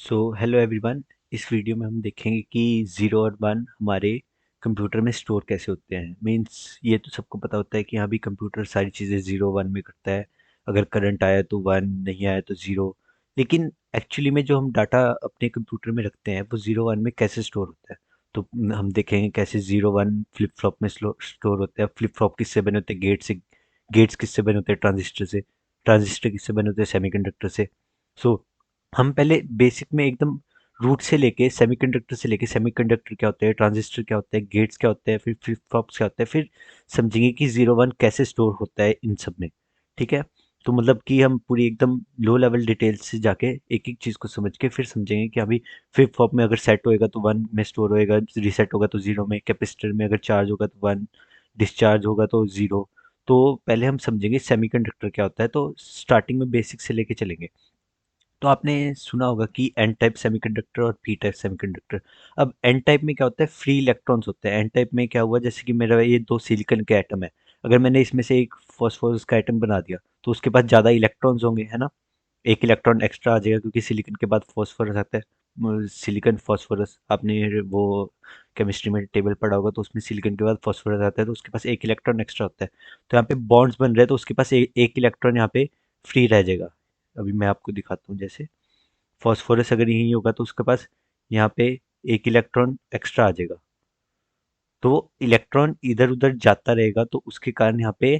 Hello everyone. इस video में हम देखेंगे कि ज़ीरो और वन हमारे कंप्यूटर में स्टोर कैसे होते हैं। मींस ये तो सबको पता होता है कि हाँ भी कंप्यूटर सारी चीज़ें ज़ीरो वन में करता है। अगर करंट आया तो वन, नहीं आया तो ज़ीरो। लेकिन एक्चुअली में जो हम डाटा अपने कंप्यूटर में रखते हैं वो ज़ीरो वन में कैसे स्टोर होता है। तो हम देखेंगे कैसे ज़ीरो वन फ्लिप फ्लॉप में स्टोर होता है। फ्लिप फ्लॉप किससे बने होते हैं? गेट से। गेट्स किससे बने होते हैं? ट्रांजिस्टर से। ट्रांजिस्टर किससे बने होते हैं? सेमीकंडक्टर से। सो हम पहले बेसिक में एकदम रूट से लेके सेमीकंडक्टर से लेके सेमीकंडक्टर क्या होता है, ट्रांजिस्टर क्या होता है, गेट्स क्या होते हैं, फिर फ्लिप फ्लॉप्स क्या होता है, फिर समझेंगे कि जीरो वन कैसे स्टोर होता है इन सब में। ठीक है। तो मतलब कि हम पूरी एकदम लो लेवल डिटेल से जाके एक एक चीज को समझ के फिर समझेंगे कि अभी फ्लिप फ्लॉप में अगर सेट होएगा तो वन में स्टोर होएगा, रिसेट होगा तो जीरो में, कैपेसिटर में अगर चार्ज होगा तो वन, डिस्चार्ज होगा तो जीरो। तो पहले हम समझेंगे सेमीकंडक्टर क्या होता है। तो स्टार्टिंग में बेसिक से लेके चलेंगे। तो आपने सुना होगा कि एन टाइप सेमीकंडक्टर और पी टाइप सेमीकंडक्टर। अब एन टाइप में क्या होता है? फ्री इलेक्ट्रॉन्स होते हैं। एन टाइप में क्या हुआ, जैसे कि मेरा ये दो सिलिकॉन के एटम है। अगर मैंने इसमें से एक फॉस्फोरस का एटम बना दिया तो उसके पास ज़्यादा इलेक्ट्रॉन्स होंगे, है ना। एक इलेक्ट्रॉन एक्स्ट्रा आ जाएगा क्योंकि सिलिकॉन के बाद फॉस्फोरस आता है। सिलिकॉन फॉस्फोरस, आपने वो केमिस्ट्री में टेबल पढ़ा होगा, तो उसमें सिलिकॉन के बाद फॉस्फोरस आता है तो उसके पास एक इलेक्ट्रॉन एक्स्ट्रा होता है। तो यहाँ पे बॉन्ड्स बन रहे हैं तो उसके पास एक इलेक्ट्रॉन यहाँ पे फ्री रह जाएगा। अभी मैं आपको दिखाता हूँ। जैसे फॉस्फोरस अगर यहीं होगा तो उसके पास यहाँ पे एक इलेक्ट्रॉन एक्स्ट्रा आ जाएगा। तो इलेक्ट्रॉन इधर उधर जाता रहेगा तो उसके कारण यहाँ पे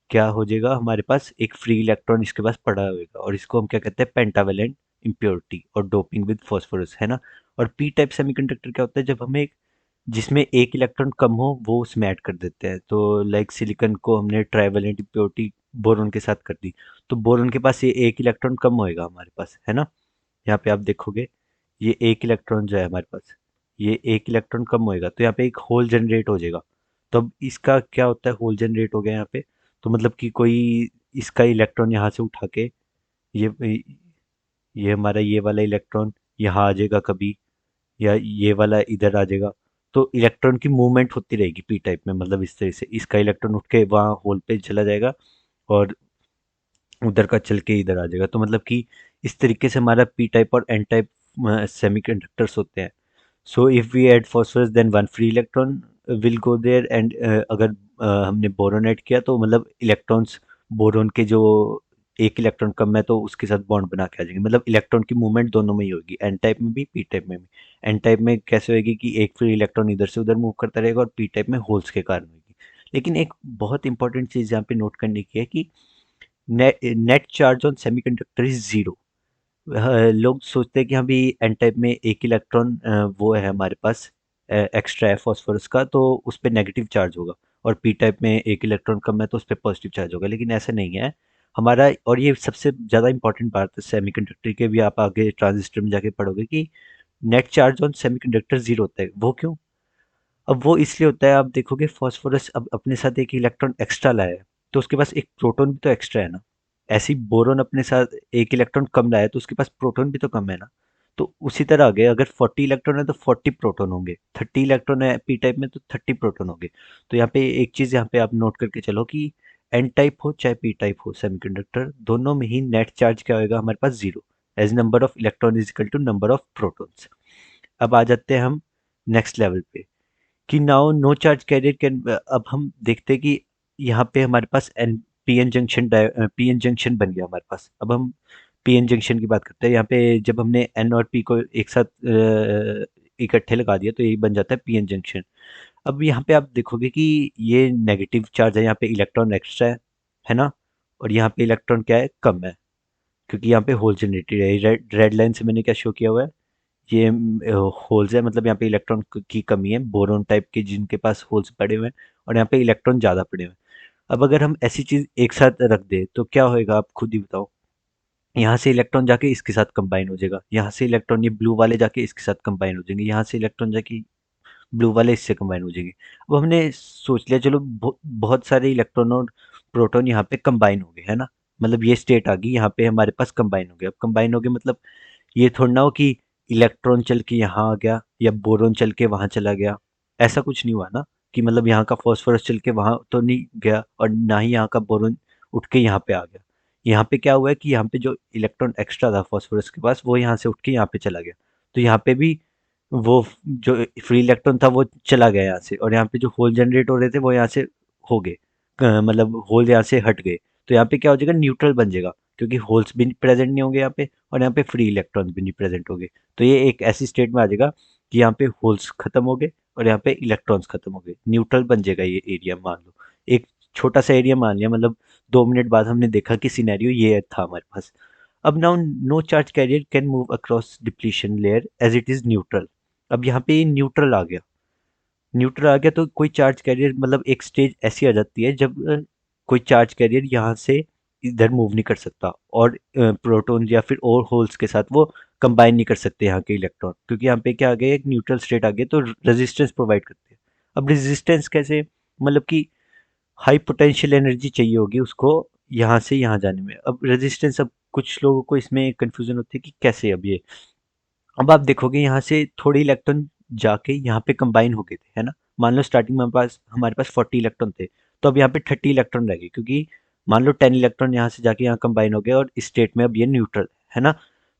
क्या हो जाएगा, हमारे पास एक फ्री इलेक्ट्रॉन इसके पास पड़ा होगा और इसको हम क्या कहते हैं? पेंटावेलेंट इम्प्योरिटी और डोपिंग विद फॉस्फोरस, है ना। और पी टाइप सेमीकंडक्टर क्या होता है? जब हमें जिसमें एक इलेक्ट्रॉन कम हो वो उसमें ऐड कर देते हैं। तो लाइक सिलिकॉन को हमने ट्राइवेलेंट इम्प्योरिटी बोरोन के साथ कर दी, तो बोरोन के पास ये एक इलेक्ट्रॉन कम होएगा हमारे पास, है ना। यहाँ पे आप देखोगे ये एक इलेक्ट्रॉन जो है हमारे पास, ये एक इलेक्ट्रॉन कम होएगा तो यहाँ पे एक होल जनरेट हो जाएगा। तो अब इसका क्या होता है? होल जनरेट हो गया यहाँ पे। तो मतलब कि कोई इसका इलेक्ट्रॉन यहाँ से उठा के ये ये हमारा ये वाला इलेक्ट्रॉन यहाँ आ जाएगा कभी, या ये वाला इधर आ जाएगा। तो इलेक्ट्रॉन की मूवमेंट होती रहेगी पी टाइप में। मतलब इस तरह से इसका इलेक्ट्रॉन उठ के वहाँ होल पे चला जाएगा और उधर का चल के इधर आ जाएगा। तो मतलब कि इस तरीके से हमारा पी टाइप और एन टाइप सेमीकंडक्टर्स होते हैं। So if we add phosphorus then one free electron will go there and अगर हमने बोरोन ऐड किया तो मतलब इलेक्ट्रॉन्स बोरोन के जो एक इलेक्ट्रॉन कम है तो उसके साथ बॉन्ड बना के आ जाएंगे। मतलब इलेक्ट्रॉन की मूवमेंट दोनों में ही होगी, एन टाइप में भी पी टाइप में भी। एन टाइप में कैसे होगी कि एक फ्री इलेक्ट्रॉन इधर से उधर मूव करता रहेगा और पी टाइप में होल्स के कारण होगी। लेकिन एक बहुत इंपॉर्टेंट चीज़ यहाँ पे नोट करने की है कि net charge on semiconductor is zero. लोग सोचते हैं कि हाँ भी एन टाइप में एक इलेक्ट्रॉन वो है हमारे पास एक्स्ट्रा है फॉस्फोरस का, तो उस पर नेगेटिव चार्ज होगा। और पी टाइप में एक इलेक्ट्रॉन कम है तो उस पर पॉजिटिव चार्ज होगा, लेकिन ऐसा नहीं है हमारा। और ये सबसे ज़्यादा इंपॉर्टेंट बात है सेमीकंडक्टर के, भी आप आगे ट्रांजिस्टर में जाके पढ़ोगे कि net charge on semiconductor zero होता है। वो क्यों? अब वो इसलिए होता है, आप देखोगे फॉस्फोरस अब अपने साथ एक इलेक्ट्रॉन एक्स्ट्रा लाया है तो उसके पास एक प्रोटॉन भी तो एक्स्ट्रा है ना। ऐसे ही बोरोन अपने साथ एक इलेक्ट्रॉन कम लाया है तो उसके पास प्रोटॉन भी तो कम है ना। तो उसी तरह आगे अगर 40 इलेक्ट्रॉन है तो 40 प्रोटॉन होंगे, 30 इलेक्ट्रॉन है पी टाइप में तो 30 प्रोटॉन होंगे। तो यहाँ पे एक चीज़ यहाँ पे आप नोट करके चलो कि एन टाइप हो चाहे पी टाइप हो सेमीकंडक्टर, दोनों में ही नेट चार्ज क्या होगा हमारे पास? Zero. As number of electron is equal to number of protons. अब आ जाते हैं हम नेक्स्ट लेवल पे कि now no charge carrier can. अब हम देखते हैं कि यहाँ पे हमारे पास एन पी एन जंक्शन बन गया हमारे पास। अब हम पी एन जंक्शन की बात करते हैं। यहाँ पे जब हमने एन और पी को एक साथ इकट्ठे लगा दिया तो ये बन जाता है पी एन जंक्शन। अब यहाँ पे आप देखोगे कि ये नेगेटिव चार्ज है, यहाँ पे इलेक्ट्रॉन एक्स्ट्रा है ना। और यहाँ पे इलेक्ट्रॉन क्या है? कम है, क्योंकि यहाँ पे होल जनरेटेड है। रेड रेड लाइन से मैंने क्या शो किया हुआ है? ये होल्स है, मतलब यहाँ पे इलेक्ट्रॉन की कमी है, बोरोन टाइप के जिनके पास होल्स पड़े हुए हैं, और यहाँ पे इलेक्ट्रॉन ज़्यादा पड़े हुए हैं। अब अगर हम ऐसी चीज़ एक साथ रख दें तो क्या होएगा, आप खुद ही बताओ। यहाँ से इलेक्ट्रॉन जाके इसके साथ कंबाइन हो जाएगा, यहाँ से इलेक्ट्रॉन ये ब्लू वाले जाके इसके साथ कंबाइन हो जाएंगे, यहाँ से इलेक्ट्रॉन जाके ब्लू वाले इससे कंबाइन हो जाएंगे। अब हमने सोच लिया चलो बहुत सारे इलेक्ट्रॉन और प्रोटॉन यहाँ पे कंबाइन हो गए, है ना। मतलब ये स्टेट आ गई, यहाँ पे हमारे पास कंबाइन हो गया। अब कंबाइन हो गए मतलब ये थोड़ा ना हो कि इलेक्ट्रॉन चल के यहाँ आ गया या बोरॉन चल के वहां चला गया। ऐसा कुछ नहीं हुआ ना, कि मतलब यहाँ का फॉस्फोरस चल के वहां तो नहीं गया और ना ही यहाँ का बोरॉन उठ के यहाँ पे आ गया। यहाँ पे क्या हुआ है कि यहाँ पे जो इलेक्ट्रॉन एक्स्ट्रा था फॉस्फोरस के पास, वो यहाँ से उठ के यहाँ पे चला गया। तो यहाँ पे भी वो जो फ्री इलेक्ट्रॉन था वो चला गया यहाँ से, और यहाँ पे जो होल जनरेट हो रहे थे वो यहाँ से हो गए, मतलब होल यहाँ से हट गए। तो यहाँ पे क्या हो जाएगा, न्यूट्रल बन जाएगा, क्योंकि होल्स भी प्रेजेंट नहीं होंगे यहाँ पे, और यहाँ पे फ्री इलेक्ट्रॉन्स भी नहीं प्रेजेंट होंगे। तो ये एक ऐसी स्टेट में आ जाएगा कि यहाँ पे होल्स खत्म हो गए और यहाँ पे इलेक्ट्रॉन्स खत्म हो गए, न्यूट्रल बन जाएगा ये एरिया। मान लो एक छोटा सा एरिया मान लिया, मतलब 2 मिनट बाद हमने देखा कि सिनेरियो ये था हमारे पास। अब now no charge carrier can move across depletion layer as it is neutral. अब यहाँ पे न्यूट्रल आ गया, न्यूट्रल आ गया तो कोई चार्ज कैरियर, मतलब एक स्टेज ऐसी आ जाती है जब कोई चार्ज कैरियर यहाँ से इधर मूव नहीं कर सकता, और प्रोटॉन या फिर और होल्स के साथ वो कंबाइन नहीं कर सकते यहाँ के इलेक्ट्रॉन, क्योंकि यहाँ पे क्या आ गया, एक न्यूट्रल स्टेट आ गया, तो रेजिस्टेंस प्रोवाइड करते हैं। अब रेजिस्टेंस कैसे, मतलब कि हाई पोटेंशियल एनर्जी चाहिए होगी उसको यहाँ से यहाँ जाने में। अब रेजिस्टेंस, अब कुछ लोगों को इसमें कंफ्यूजन होती है कि कैसे, अब ये अब आप देखोगे यहाँ से थोड़े इलेक्ट्रॉन जाके यहाँ पे कंबाइन हो गए थे, है ना। मान लो स्टार्टिंग में हमारे पास 40 इलेक्ट्रॉन थे, तो अब यहाँ पे 30 इलेक्ट्रॉन रह गए, क्योंकि मान लो 10 इलेक्ट्रॉन यहाँ से जाके यहाँ कंबाइन हो गए और इस स्टेट में अब ये न्यूट्रल है ना।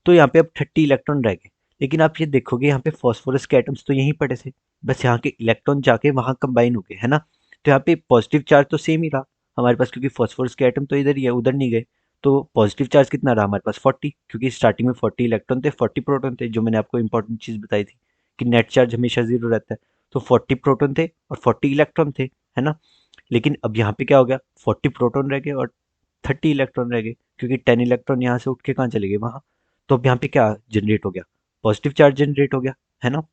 तो यहाँ पे अब 30 इलेक्ट्रॉन रह गए। लेकिन आप ये देखोगे यहाँ पे फॉस्फोरस के एटम्स तो यहीं पड़े थे, बस यहाँ के इलेक्ट्रॉन जाके वहाँ कंबाइन हो गए, है ना। तो यहाँ पे पॉजिटिव चार्ज तो सेम ही रहा हमारे पास, क्योंकि फॉस्फोरस के एटम तो इधर ही है, उधर नहीं गए। तो पॉजिटिव चार्ज कितना रहा हमारे पास, 40, क्योंकि स्टार्टिंग में 40 इलेक्ट्रॉन थे, 40 प्रोटॉन थे, जो मैंने आपको इंपॉर्टेंट चीज बताई थी कि नेट चार्ज हमेशा जीरो रहता है। तो 40 प्रोटॉन थे और 40 इलेक्ट्रॉन थे, है ना। लेकिन अब यहाँ पे क्या हो गया, 40 प्रोटॉन रह गए और 30 इलेक्ट्रॉन रह गए, क्योंकि 10 इलेक्ट्रॉन यहाँ से उठ के कहाँ चले गए, वहाँ। तो अब यहाँ पे क्या जनरेट हो गया, पॉजिटिव चार्ज जनरेट हो गया, है ना।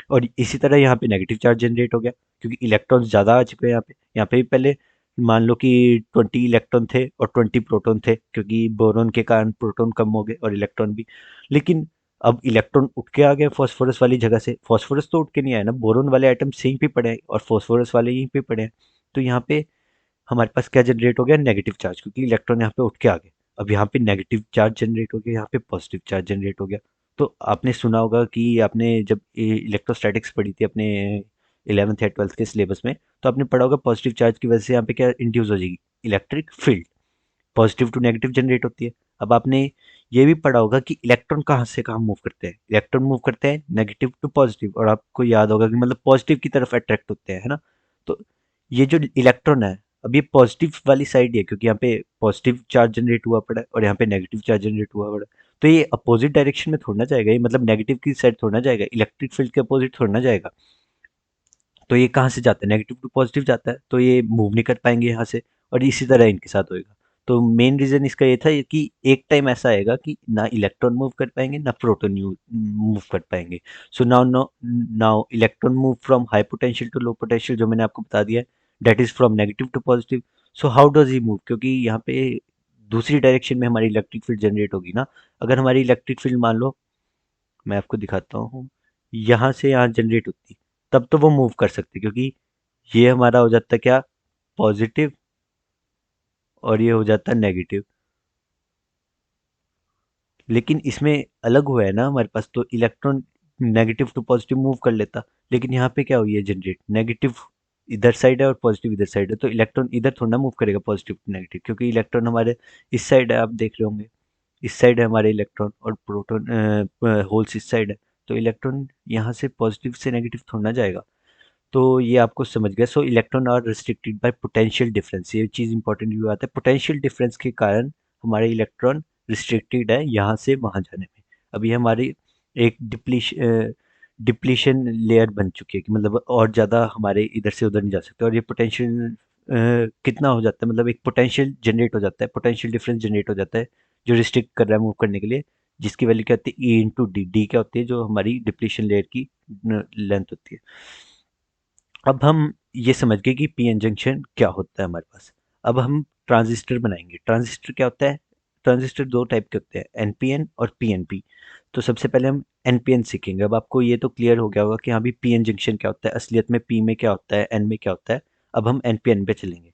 और इसी तरह यहाँ पे नेगेटिव चार्ज जनरेट हो गया, क्योंकि इलेक्ट्रॉन्स ज़्यादा आ चुके हैं यहाँ पे। यहाँ पे भी पहले मान लो कि 20 इलेक्ट्रॉन थे और 20 प्रोटॉन थे, क्योंकि बोरॉन के कारण प्रोटॉन कम हो गए और इलेक्ट्रॉन भी। लेकिन अब इलेक्ट्रॉन उठ के आ गए फॉस्फोरस वाली जगह से, फॉस्फोरस तो उठ के नहीं आया ना, बोरॉन वाले आइटम यहीं पे पड़े हैं और फॉस्फोरस वाले यहीं पे पड़े हैं। तो यहाँ पे हमारे पास क्या जनरेट हो गया, नेगेटिव चार्ज, क्योंकि इलेक्ट्रॉन यहाँ पे उठ के आ गए। अब यहाँ पे नेगेटिव चार्ज जनरेट हो गया, यहाँ पे पॉजिटिव चार्ज जनरेट हो गया। तो आपने सुना होगा कि आपने जब इलेक्ट्रोस्टैटिक्स पढ़ी थी अपने 11th या 12th के सिलेबस में, तो आपने पढ़ा होगा पॉजिटिव चार्ज की वजह से यहाँ पे क्या इंड्यूस हो जाएगी, electric field, positive to negative generate होती है। अब आपने ये भी पढ़ा होगा कि इलेक्ट्रॉन कहाँ से कहाँ मूव करते हैं, इलेक्ट्रॉन मूव करते हैं नेगेटिव टू पॉजिटिव, और आपको याद होगा कि मतलब पॉजिटिव की तरफ अट्रैक्ट होते हैं, है ना। तो ये जो इलेक्ट्रॉन है, अब ये पॉजिटिव वाली साइड है, क्योंकि यहाँ पे पॉजिटिव चार्ज जनरेट हुआ पड़ा है और यहाँ पे नेगेटिव चार्ज जनरेट हुआ पड़ा है। तो ये अपोजिट डायरेक्शन में थोड़ा ना जाएगा, ये मतलब नेगेटिव की साइड थोड़ा ना जाएगा, इलेक्ट्रिक फील्ड के अपोजिट थोड़ा ना जाएगा। तो ये कहाँ से जाता है, नेगेटिव टू पॉजिटिव जाता है, तो ये मूव नहीं कर पाएंगे यहाँ से। और इसी तरह इनके साथ होएगा। तो मेन रीजन इसका ये था कि एक टाइम ऐसा आएगा कि ना इलेक्ट्रॉन मूव कर पाएंगे ना प्रोटॉन मूव कर पाएंगे। So now now electron move from high potential to low potential, जो मैंने आपको बता दिया है, that is from negative to positive. So how does he move, क्योंकि यहाँ पे दूसरी डायरेक्शन में हमारी इलेक्ट्रिक फील्ड जनरेट होगी ना। अगर हमारी इलेक्ट्रिक फील्ड मान लो, मैं आपको दिखाता हूँ, यहाँ से यहाँ जनरेट होती, तब तो वो मूव कर सकते, क्योंकि ये हमारा हो जाता क्या, पॉजिटिव, और ये हो जाता नेगेटिव। लेकिन इसमें अलग हुआ है ना हमारे पास, तो electron negative to positive move कर लेता। लेकिन यहाँ पे क्या हुई है जनरेट, नेगेटिव इधर साइड है और पॉजिटिव इधर साइड है, तो इलेक्ट्रॉन इधर थोड़ा ना मूव करेगा पॉजिटिव टू नेगेटिव, क्योंकि इलेक्ट्रॉन हमारे इस साइड है, आप देख रहे होंगे इस साइड है हमारे इलेक्ट्रॉन, और प्रोटॉन होल्स इस साइड है। तो इलेक्ट्रॉन यहाँ से पॉजिटिव से नेगेटिव थोड़ा ना जाएगा। तो ये आपको समझ गया। So electron are restricted by potential difference, ये चीज़ इंपॉर्टेंट भी आता है, पोटेंशियल डिफरेंस के कारण हमारे इलेक्ट्रॉन रिस्ट्रिक्टेड है यहाँ से वहाँ जाने में। अभी हमारी एक डिप्लीशन लेयर बन चुकी है, कि मतलब और ज़्यादा हमारे इधर से उधर नहीं जा सकते, और ये पोटेंशियल कितना हो जाता है, मतलब एक पोटेंशियल जनरेट हो जाता है, पोटेंशियल डिफरेंस जनरेट हो जाता है, जो रिस्ट्रिक्ट कर रहा है मूव करने के लिए, जिसकी वैल्यू क्या होती है, ई इंटू डी, डी क्या होती है, जो हमारी डिप्लीशन लेयर की लेंथ होती है। अब हम ये समझ गए कि पीएन जंक्शन क्या होता है हमारे पास। अब हम ट्रांजिस्टर बनाएंगे। ट्रांजिस्टर क्या होता है, ट्रांजिस्टर दो टाइप के होते हैं, एनपीएन और पीएनपी। तो सबसे पहले हम एनपीएन सीखेंगे। अब आपको ये तो क्लियर हो गया होगा कि हाँ भी पीएन जंक्शन क्या होता है, असलियत में पी में क्या होता है, एन में क्या होता है। अब हम एनपीएन पे चलेंगे।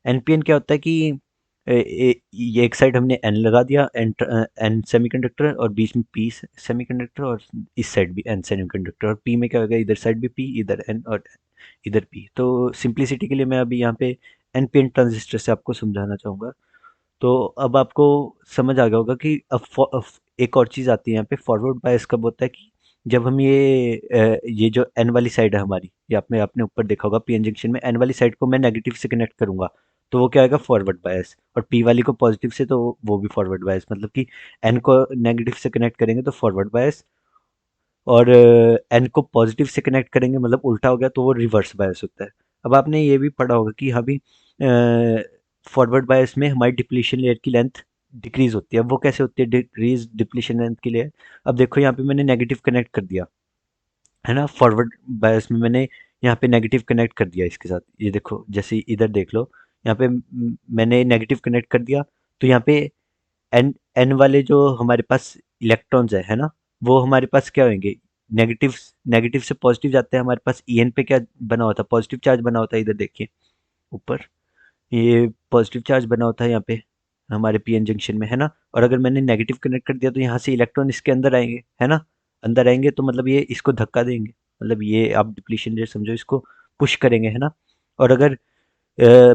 एनपीएन क्या होता है कि ये एक साइड हमने एन लगा दिया, एन सेमीकंडक्टर, और बीच में पी सेमीकंडक्टर, और इस साइड भी एन सेमीकंडक्टर, और पी में क्या होगा, इधर साइड भी पी, इधर एन और इधर पी। तो सिंप्लिसिटी के लिए मैं अभी यहाँ पे एनपीएन ट्रांजिस्टर से आपको समझाना चाहूँगा। तो अब आपको समझ आ गया होगा कि एक और चीज़ आती है यहाँ पे, फॉरवर्ड बायस कब होता है कि जब हम ये जो एन वाली साइड है हमारी, ये आपने आपने ऊपर देखा होगा पीएन जंक्शन में, एन वाली साइड को मैं नेगेटिव से कनेक्ट करूंगा तो वो क्या आएगा, फॉरवर्ड बायस। और पी वाली को पॉजिटिव से, तो वो भी फॉरवर्ड बायस। मतलब कि एन को नेगेटिव से कनेक्ट करेंगे तो फॉरवर्ड बायस, और एन को पॉजिटिव से कनेक्ट करेंगे मतलब उल्टा हो गया तो वो रिवर्स बायस होता है। अब आपने ये भी पढ़ा होगा कि हाँ भी फॉरवर्ड बायस में हमारी डिप्लीशन लेयर की लेंथ डिक्रीज होती है। अब वो कैसे होती है डिक्रीज डिप्लीशन लेंथ की लेयर? अब देखो यहाँ पे मैंने नेगेटिव कनेक्ट कर दिया है ना, फॉरवर्ड बायस में मैंने यहाँ पे नेगेटिव कनेक्ट कर दिया इसके साथ। ये देखो जैसे इधर देख लो, यहाँ पे मैंने नेगेटिव कनेक्ट कर दिया, तो यहाँ पे एन एन वाले जो हमारे पास इलेक्ट्रॉन्स है ना, वो हमारे पास क्या होंगे, नेगेटिव नेगेटिव से पॉजिटिव जाते हैं। हमारे पास ईएन पे क्या बना होता है, पॉजिटिव चार्ज बना होता है। इधर देखिए ऊपर ये पॉजिटिव चार्ज बना होता है यहाँ पे हमारे पीएन जंक्शन में, है ना। और अगर मैंने नेगेटिव कनेक्ट कर दिया तो यहाँ से इलेक्ट्रॉन इसके अंदर आएंगे, है ना। अंदर आएंगे तो मतलब ये इसको धक्का देंगे, मतलब ये आप डिप्लीशन रेट समझो, इसको पुश करेंगे, है ना। और अगर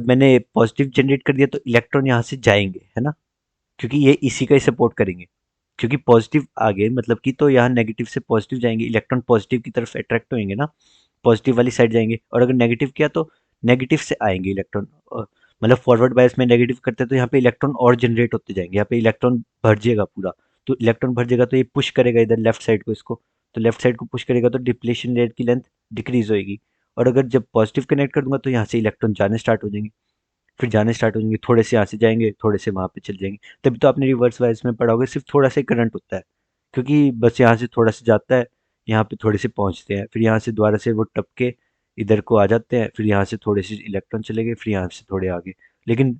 मैंने पॉजिटिव जनरेट कर दिया तो इलेक्ट्रॉन यहाँ से जाएंगे, है ना, क्योंकि ये इसी का ही सपोर्ट करेंगे। क्योंकि पॉजिटिव आ गए मतलब कि, तो यहाँ नेगेटिव से पॉजिटिव जाएंगे, इलेक्ट्रॉन पॉजिटिव की तरफ अट्रैक्ट होंगे ना, पॉजिटिव वाली साइड जाएंगे। और अगर नेगेटिव किया तो नेगेटिव से आएंगे इलेक्ट्रॉन। मतलब फॉरवर्ड बायस में नेगेटिव करते हैं तो यहाँ पे इलेक्ट्रॉन और जनरेट होते जाएंगे, यहाँ पे इलेक्ट्रॉन भर जाएगा पूरा। तो इलेक्ट्रॉन भर जाएगा तो ये पुश करेगा इधर लेफ्ट साइड को, इसको तो लेफ्ट साइड को पुश करेगा तो डिप्लेशन लेयर की लेंथ डिक्रीज होगी। और अगर जब पॉजिटिव कनेक्ट कर दूंगा तो यहाँ से इलेक्ट्रॉन जाने स्टार्ट हो जाएंगे, फिर जाने स्टार्ट हो जाएंगे, थोड़े से यहाँ से जाएंगे, थोड़े से वहाँ पे चल जाएंगे। तभी तो आपने रिवर्स वाइज में पढ़ा होगा, सिर्फ थोड़ा सा करंट होता है, क्योंकि बस यहाँ से थोड़ा सा जाता है, यहाँ पे थोड़े से पहुँचते हैं, फिर यहाँ से दोबारा से वो टप के इधर को आ जाते हैं, फिर यहाँ से थोड़े से इलेक्ट्रॉन चले गए, फिर यहाँ से थोड़े आगे। लेकिन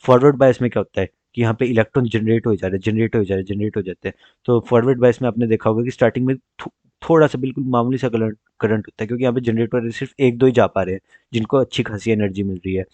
फॉरवर्ड बायस में क्या होता है कि यहाँ पे इलेक्ट्रॉन जनरेट हो जा रहे हैं, जनरेट हो जा रहे हैं, जनरेट हो जाते हैं। तो फॉरवर्ड बायस में आपने देखा होगा कि स्टार्टिंग में थोड़ा सा बिल्कुल मामूली सा करंट करंट होता है, क्योंकि यहाँ पे जनरेटर सिर्फ एक दो ही जा पा रहे हैं जिनको अच्छी खासी एनर्जी मिल रही है।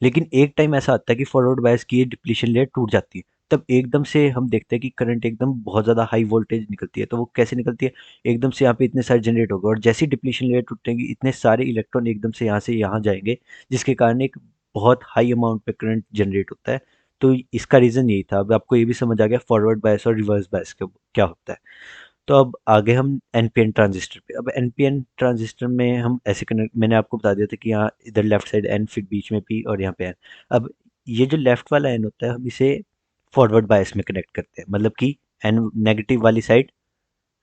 लेकिन एक टाइम ऐसा आता है कि फॉरवर्ड बायस की ये डिप्लीशन लेयर टूट जाती है, तब एकदम से हम देखते हैं कि करंट एकदम बहुत ज़्यादा हाई वोल्टेज निकलती है। तो वो कैसे निकलती है, एकदम से यहाँ पे इतने सारे जनरेट होगा, और जैसी डिप्लीशन लेयर टूटेगी इतने सारे इलेक्ट्रॉन एकदम से यहाँ जाएंगे, जिसके कारण एक बहुत हाई अमाउंट पे करंट जनरेट होता है। तो इसका रीज़न यही था। अब आपको ये भी समझ आ गया फॉरवर्ड बायस और रिवर्स बायस क्या होता है। तो अब आगे हम एनपीएन ट्रांजिस्टर पे। अब एनपीएन ट्रांजिस्टर में हम ऐसे कनेक्ट, मैंने आपको बता दिया था कि यहाँ इधर लेफ्ट साइड एन, फिर बीच में पी, और यहाँ पे एन। अब ये जो लेफ्ट वाला एन होता है हम इसे फॉरवर्ड बायस में कनेक्ट करते हैं, मतलब कि एन नेगेटिव वाली साइड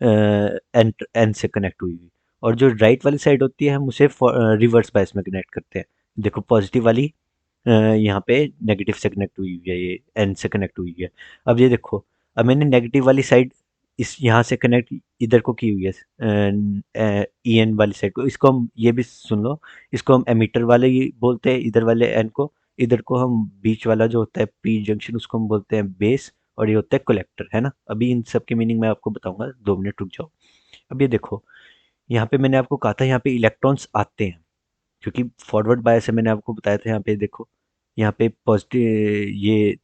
एन एन से कनेक्ट हुई हुई, और जो राइट वाली साइड होती है हम उसे रिवर्स बायस में कनेक्ट करते हैं। देखो पॉजिटिव वाली यहाँ पे नेगेटिव से कनेक्ट हुई हुई है, ये एन से कनेक्ट हुई है। अब ये देखो, अब मैंने नेगेटिव वाली साइड इस यहाँ से कनेक्ट इधर को की हुई है, ई एन वाली साइड को। इसको हम ये भी सुन लो, इसको हम एमीटर वाले ही बोलते हैं, इधर वाले एन को। इधर को हम बीच वाला जो होता है पी जंक्शन, उसको हम बोलते हैं बेस, और ये होता है कलेक्टर, है ना। अभी इन सब के मीनिंग मैं आपको बताऊंगा, 2 मिनट रुक जाओ। अब ये देखो, यहाँ पे मैंने आपको कहा था यहाँ पे इलेक्ट्रॉन्स आते हैं, क्योंकि फॉरवर्ड बायस है, मैंने आपको बताया था। यहाँ पे देखो, यहाँ पे पॉजिटिव, ये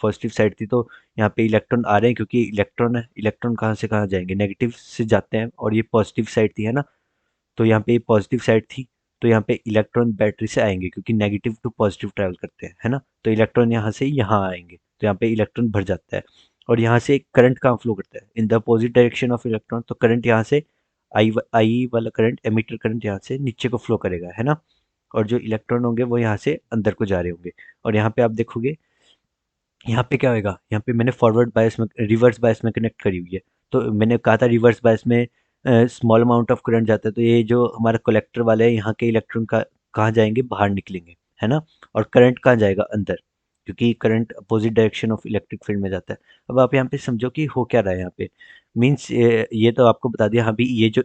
पॉजिटिव साइड थी, तो यहाँ पे इलेक्ट्रॉन आ रहे हैं, क्योंकि इलेक्ट्रॉन है, इलेक्ट्रॉन कहाँ से कहाँ जाएंगे, नेगेटिव से जाते हैं, और ये पॉजिटिव साइड थी, है ना। तो यहाँ पे पॉजिटिव साइड थी, तो यहाँ पे इलेक्ट्रॉन बैटरी से आएंगे, क्योंकि नेगेटिव टू पॉजिटिव ट्रैवल करते हैं, है ना। तो इलेक्ट्रॉन यहाँ से यहाँ आएंगे, तो यहाँ पे इलेक्ट्रॉन भर जाता है, और यहाँ से करंट कहाँ फ्लो करता है, in the opposite direction of electron. तो करंट यहाँ से आई वाला करंट, एमिटर करंट यहाँ से नीचे को फ्लो करेगा, है ना। और जो इलेक्ट्रॉन होंगे वो यहाँ से अंदर को जा रहे होंगे। और यहाँ पे आप देखोगे, यहाँ पे क्या होएगा, यहाँ पे मैंने फॉरवर्ड बायस में रिवर्स बायस में कनेक्ट करी हुई है। तो मैंने कहा था रिवर्स बायस में स्मॉल अमाउंट ऑफ करंट जाता है, तो ये जो हमारा कलेक्टर वाला है, यहाँ के इलेक्ट्रॉन का कहाँ जाएंगे, बाहर निकलेंगे, है ना। और करंट कहाँ जाएगा, अंदर, क्योंकि current opposite direction of electric field में जाता है। अब आप यहाँ पे समझो कि हो क्या रहा है यहाँ पे, मीन्स ये तो आपको बता दिया। हाँ भी, ये जो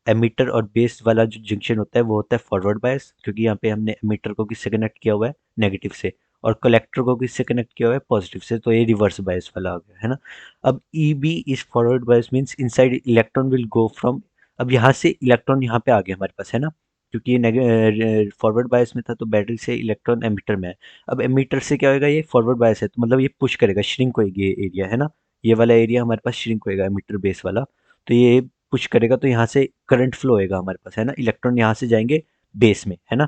एमीटर और बेस वाला जो जंक्शन होता है वो होता है फॉरवर्ड बायस, क्योंकि यहाँ पे हमने एमीटर को किससे कनेक्ट किया हुआ है, नेगेटिव से, और कलेक्टर को किससे कनेक्ट किया हुआ है, पॉजिटिव से, तो ये रिवर्स बायस वाला हो गया, है ना। अब E B is forward bias, means inside electron will go from. अब यहाँ से इलेक्ट्रॉन यहाँ पे आ गया हमारे पास, है ना, क्योंकि ये फॉरवर्ड बायस में था, तो बैटरी से इलेक्ट्रॉन एमीटर में है। अब एमीटर से क्या होगा, ये फॉरवर्ड बायस है, तो मतलब ये पुश करेगा, श्रिंक होगी ये एरिया, है ना। ये वाला एरिया हमारे पास श्रिंक होएगा, एमीटर बेस वाला। तो ये पुश करेगा, तो यहाँ से करंट फ्लो होएगा हमारे पास, है ना। इलेक्ट्रॉन यहाँ से जाएंगे बेस में, है ना।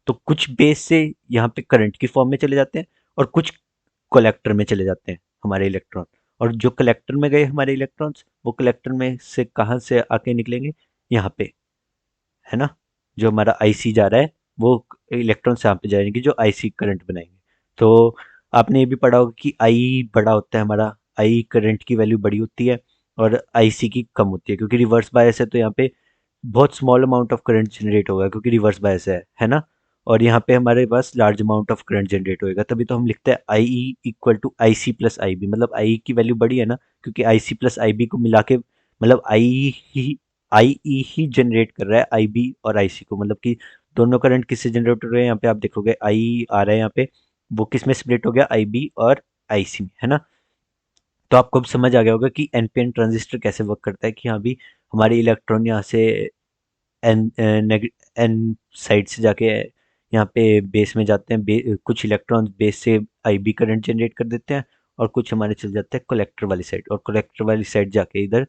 तो कुछ बेस से यहाँ पे करंट की फॉर्म में चले जाते हैं, और कुछ कलेक्टर में चले जाते हैं हमारे इलेक्ट्रॉन। और जो कलेक्टर में गए हमारे इलेक्ट्रॉन्स, वो कलेक्टर में से कहाँ से आके निकलेंगे, यहाँ पे, है ना। जो हमारा आईसी जा रहा है वो इलेक्ट्रॉन से यहाँ पे जाएंगे जो आईसी करंट बनाएंगे। तो आपने ये भी पढ़ा होगा कि आई बड़ा होता है हमारा, आई करंट की वैल्यू बड़ी होती है और आईसी की कम होती है, क्योंकि रिवर्स बायस है तो यहाँ पे बहुत small amount of current generate होगा क्योंकि रिवर्स बायस है ना। और यहाँ पे हमारे पास large amount of current generate होएगा, तभी तो हम लिखते हैं I E equal to I C plus I B, मतलब आई की वैल्यू बड़ी है ना, क्योंकि आई सी प्लस आई बी को मिला के, मतलब आई ई ही जनरेट कर रहा है आई बी और आई सी को, मतलब कि दोनों करंट किससे जनरेट हो रहे हैं, यहाँ पे आप देखोगे आई आ रहा है यहाँ पे, वो किस में स्प्लिट हो गया, आई बी और आई सी में, है ना। तो आपको अब समझ आ गया होगा कि एनपीएन ट्रांजिस्टर कैसे वर्क करता है, कि हाँ भी हमारे इलेक्ट्रॉन यहाँ से एन एन साइड से जाके यहाँ पे बेस में जाते हैं, कुछ इलेक्ट्रॉन बेस से आईबी करंट जनरेट कर देते हैं, और कुछ हमारे चल जाते हैं कलेक्टर वाली साइड, और कलेक्टर वाली साइड जाके इधर